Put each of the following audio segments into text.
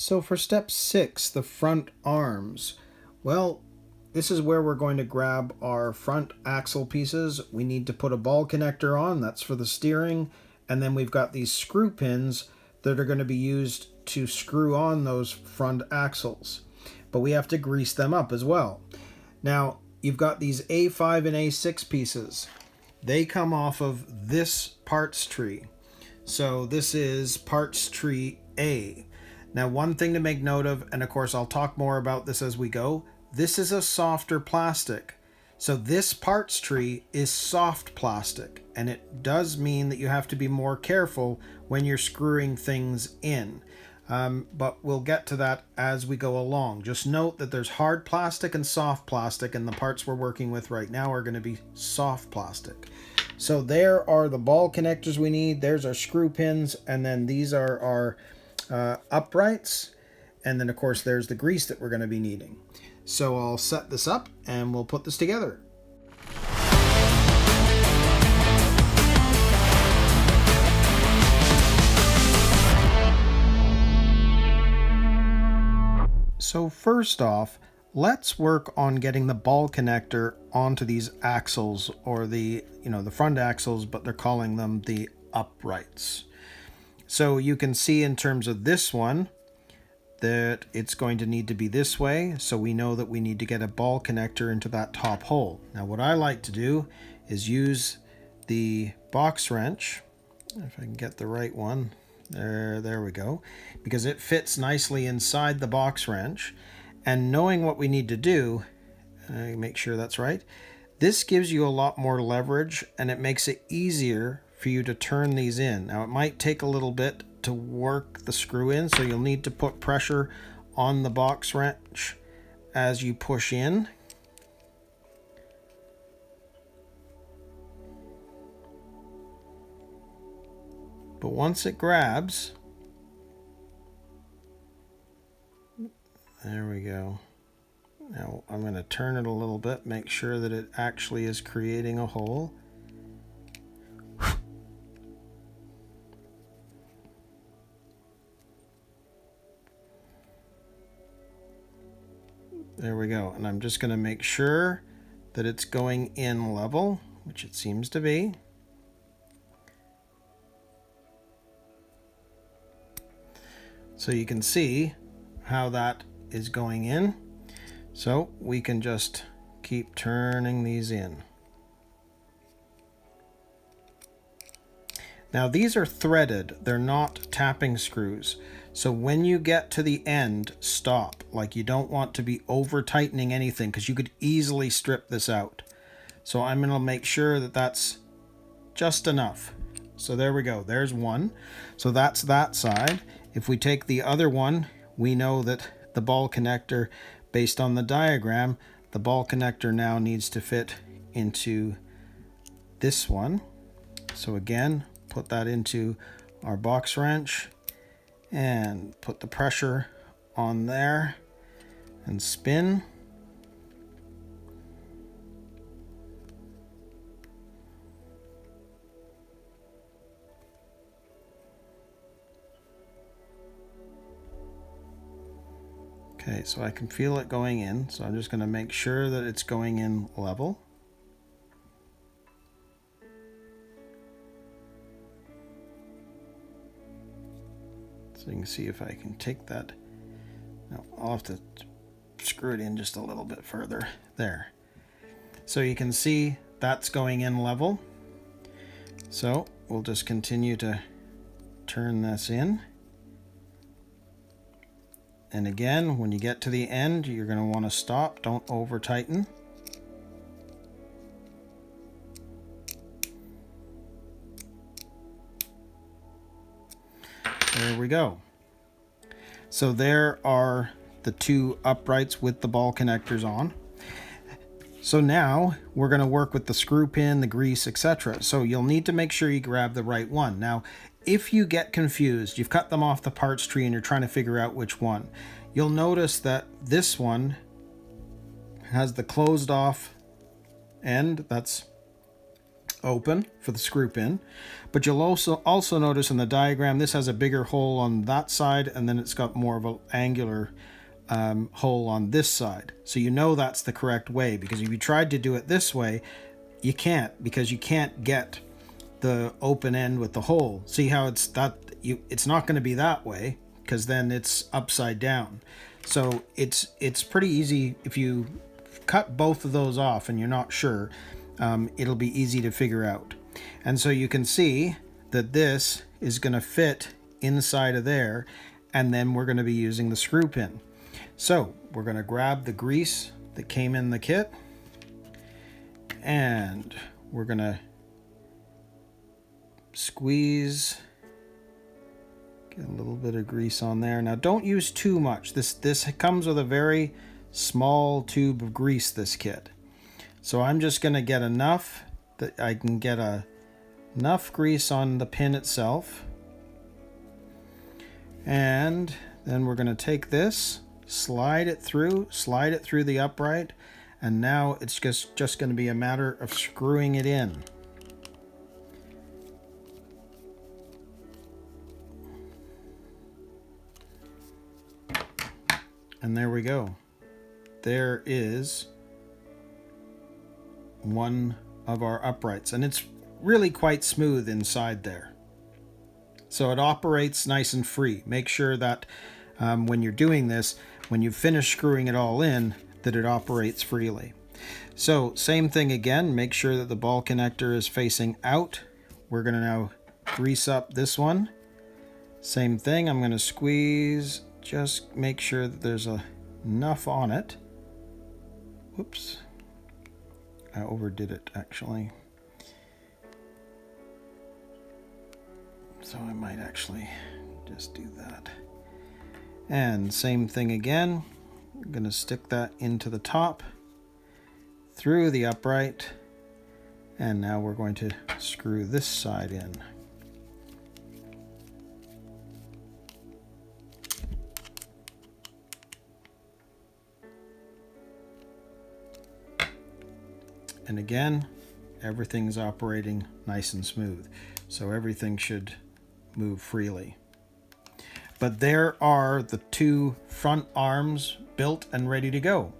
So for step 6, the front arms, well, this is where we're going to grab our front axle pieces. We need to put a ball connector on, that's for the steering, and then we've got these screw pins that are going to be used to screw on those front axles. But we have to grease them up as well. Now, you've got these A5 and A6 pieces. They come off of this parts tree. So this is parts tree A. Now, one thing to make note of, and of course I'll talk more about this as we go, this is a softer plastic. So this parts tree is soft plastic, and it does mean that you have to be more careful when you're screwing things in. But we'll get to that as we go along. Just note that there's hard plastic and soft plastic, and the parts we're working with right now are going to be soft plastic. So there are the ball connectors we need. There's our screw pins, and then these are our uprights, and then of course there's the grease that we're going to be needing. So I'll set this up and we'll put this together. So first off, let's work on getting the ball connector onto these axles, or the front axles, but they're calling them the uprights. So you can see in terms of this one that it's going to need to be this way, so we know that we need to get a ball connector into that top hole. Now what I like to do is use the box wrench, if I can get the right one, there we go, because it fits nicely inside the box wrench. And knowing what we need to do, make sure that's right, this gives you a lot more leverage, and it makes it easier for you to turn these in. Now it might take a little bit to work the screw in, so you'll need to put pressure on the box wrench as you push in. But once it grabs, there we go. Now I'm going to turn it a little bit, make sure that it actually is creating a hole. There we go, and I'm just going to make sure that it's going in level, which it seems to be. So you can see how that is going in. So we can just keep turning these in. Now these are threaded, they're not tapping screws. So when you get to the end, stop. Like, you don't want to be over tightening anything, because you could easily strip this out. So I'm going to make sure that that's just enough. So there we go, there's one. So that's that side. If we take the other one, we know that the ball connector, based on the diagram, the ball connector now needs to fit into this one. So again, put that into our box wrench and put the pressure on there and spin. Okay, so I can feel it going in, so I'm just going to make sure that it's going in level. So you can see if I can take that. Now I'll have to screw it in just a little bit further. There. So you can see that's going in level. So we'll just continue to turn this in. And again, when you get to the end, you're going to want to stop. Don't over tighten. There we go. So there are the two uprights with the ball connectors on. So now we're going to work with the screw pin, the grease, etc. So you'll need to make sure you grab the right one. Now, if you get confused, you've cut them off the parts tree and you're trying to figure out which one, you'll notice that this one has the closed off end. That's open for the screw pin. But you'll also notice in the diagram this has a bigger hole on that side, and then it's got more of an angular hole on this side. So you know that's the correct way, because if you tried to do it this way, you can't, because you can't get the open end with the hole. See how it's not going to be that way, because then it's upside down. So it's pretty easy. If you cut both of those off and you're not sure, it'll be easy to figure out. And so you can see that this is going to fit inside of there, and then we're going to be using the screw pin. So we're going to grab the grease that came in the kit, and we're going to squeeze, get a little bit of grease on there. Now don't use too much. This comes with a very small tube of grease, this kit. So I'm just going to get enough that I can get enough grease on the pin itself. And then we're going to take this, slide it through the upright, and now it's just going to be a matter of screwing it in. And there we go. There is one of our uprights, and it's really quite smooth inside there. So it operates nice and free. Make sure that when you're doing this, when you finish screwing it all in, that it operates freely. So same thing again, make sure that the ball connector is facing out. We're going to now grease up this one. Same thing, I'm going to squeeze, just make sure that there's enough on it. Whoops, I overdid it actually. So I might actually just do that. And same thing again. I'm going to stick that into the top, through the upright, and now we're going to screw this side in. And again, everything's operating nice and smooth, so everything should move freely. But there are the two front arms built and ready to go.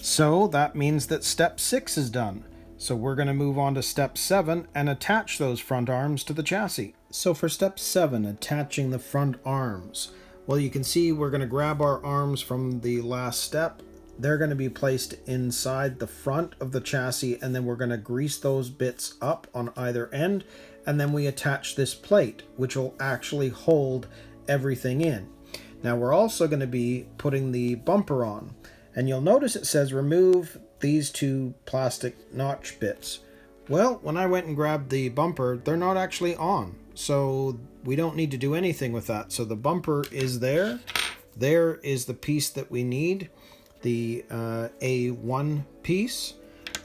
So that means that step 6 is done. So we're going to move on to step 7 and attach those front arms to the chassis. So for step 7, attaching the front arms, well, you can see we're going to grab our arms from the last step. They're going to be placed inside the front of the chassis, and then we're going to grease those bits up on either end, and then we attach this plate, which will actually hold everything in. Now we're also going to be putting the bumper on, and you'll notice it says remove these two plastic notch bits. Well, when I went and grabbed the bumper, they're not actually on, so we don't need to do anything with that. So the bumper is there. There is the piece that we need, the A1 piece,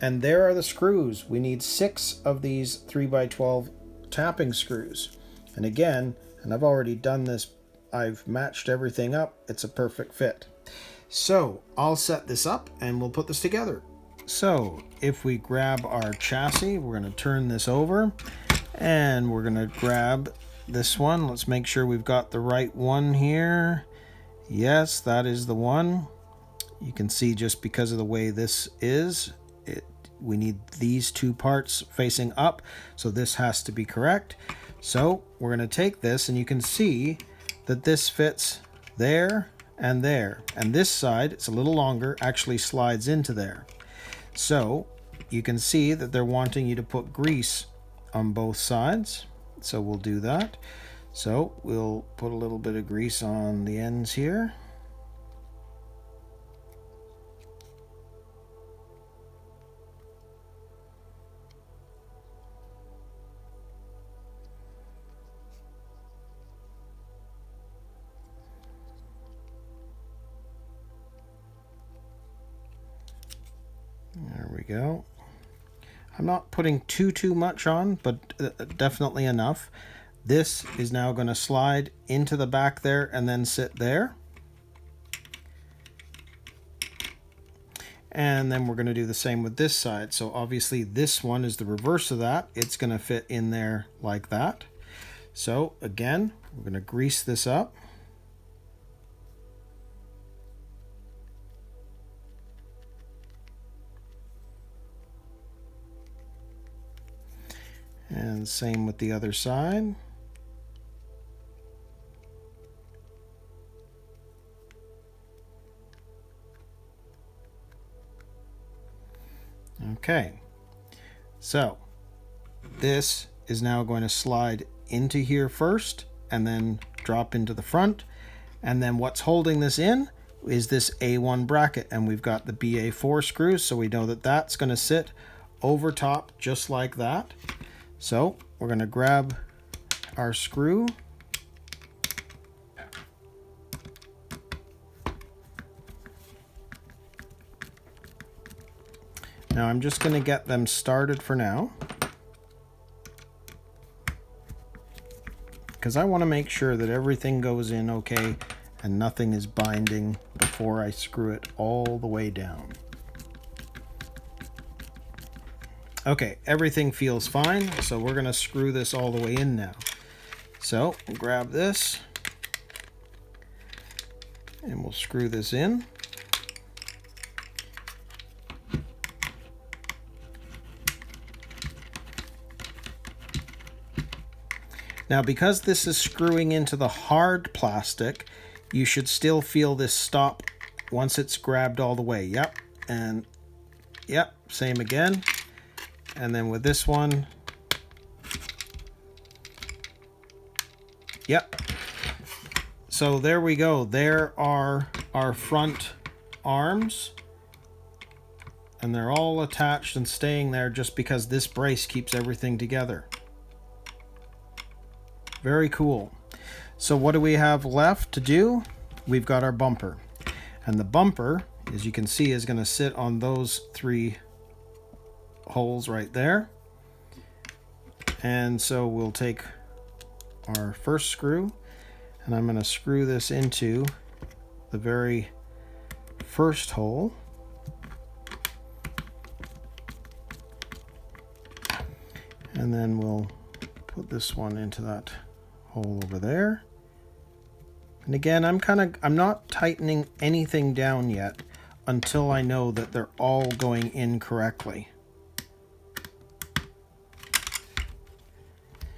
and there are the screws. We need 6 of these 3x12 tapping screws. And again, and I've already done this, I've matched everything up. It's a perfect fit. So I'll set this up and we'll put this together. So if we grab our chassis, we're going to turn this over and we're going to grab this one. Let's make sure we've got the right one here. Yes, that is the one. You can see just because of the way this is, we need these two parts facing up, so this has to be correct. So we're going to take this, and you can see that this fits there and there, and this side, it's a little longer, actually slides into there. So you can see that they're wanting you to put grease on both sides, so we'll do that. So we'll put a little bit of grease on the ends here. There we go. I'm not putting too much on, but definitely enough. This is now going to slide into the back there and then sit there. And then we're going to do the same with this side. So obviously this one is the reverse of that. It's going to fit in there like that. So again, we're going to grease this up. And same with the other side. Okay, so this is now going to slide into here first and then drop into the front. And then what's holding this in is this A1 bracket, and we've got the BA4 screws, so we know that that's going to sit over top just like that. So we're going to grab our screw. Now I'm just going to get them started for now, because I want to make sure that everything goes in okay and nothing is binding before I screw it all the way down. Okay, everything feels fine, so we're going to screw this all the way in now. So we'll grab this and we'll screw this in. Now, because this is screwing into the hard plastic, you should still feel this stop once it's grabbed all the way. Yep, and yep, same again. And then with this one, yep. So there we go. There are our front arms, and they're all attached and staying there just because this brace keeps everything together. Very cool. So what do we have left to do? We've got our bumper. And the bumper, as you can see, is going to sit on those 3 holes right there. And so we'll take our first screw, and I'm going to screw this into the very first hole. And then we'll put this one into that hole over there. And again, I'm not tightening anything down yet until I know that they're all going in correctly.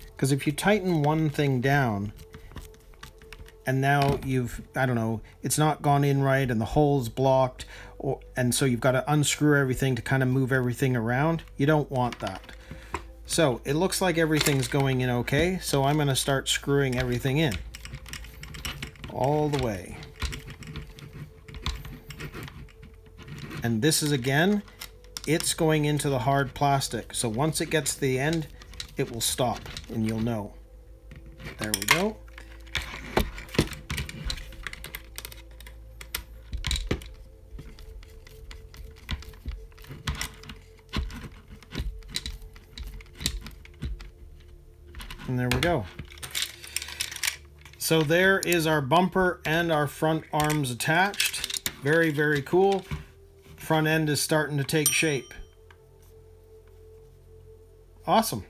Because if you tighten one thing down and now I don't know, it's not gone in right and the hole's blocked, and so you've got to unscrew everything to kind of move everything around, you don't want that. So it looks like everything's going in okay, so I'm going to start screwing everything in all the way. And this is, again, it's going into the hard plastic, so once it gets to the end, it will stop and you'll know. There we go. And there we go. So there is our bumper and our front arms attached. Very, very cool. Front end is starting to take shape. Awesome.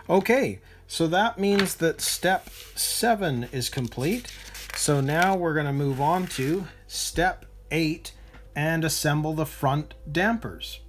Okay, so that means that step 7 is complete. So now we're going to move on to step 8 and assemble the front dampers.